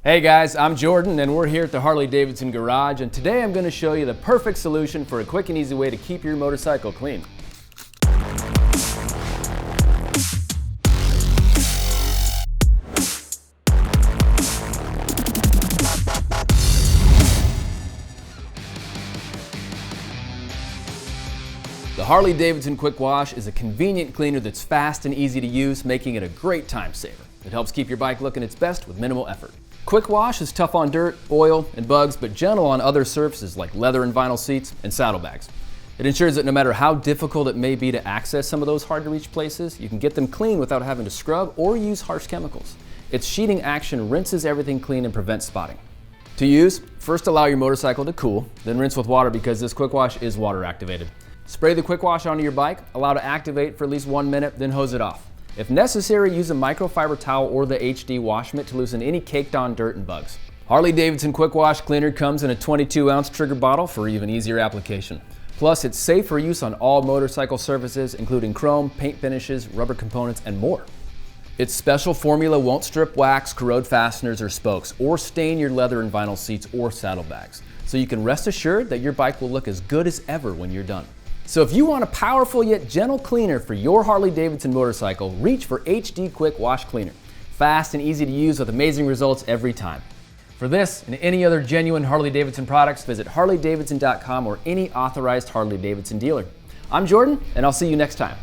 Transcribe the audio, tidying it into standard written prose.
Hey guys, I'm Jordan and we're here at the Harley-Davidson garage, and today I'm going to show you the perfect solution for a quick and easy way to keep your motorcycle clean. The Harley-Davidson Quick Wash is a convenient cleaner that's fast and easy to use, making it a great time saver. It helps keep your bike looking its best with minimal effort. Quick Wash is tough on dirt, oil, and bugs, but gentle on other surfaces like leather and vinyl seats and saddlebags. It ensures that no matter how difficult it may be to access some of those hard-to-reach places, you can get them clean without having to scrub or use harsh chemicals. Its sheeting action rinses everything clean and prevents spotting. To use, first allow your motorcycle to cool, then rinse with water because this Quick Wash is water activated. Spray the Quick Wash onto your bike, allow to activate for at least 1 minute, then hose it off. If necessary, use a microfiber towel or the HD wash mitt to loosen any caked on dirt and bugs. Harley-Davidson Quick Wash Cleaner comes in a 22-ounce trigger bottle for even easier application. Plus, it's safe for use on all motorcycle surfaces, including chrome, paint finishes, rubber components, and more. Its special formula won't strip wax, corrode fasteners or spokes, or stain your leather and vinyl seats or saddlebags. So you can rest assured that your bike will look as good as ever when you're done. So if you want a powerful yet gentle cleaner for your Harley-Davidson motorcycle, reach for HD Quick Wash Cleaner. Fast and easy to use with amazing results every time. For this and any other genuine Harley-Davidson products, visit harleydavidson.com or any authorized Harley-Davidson dealer. I'm Jordan, and I'll see you next time.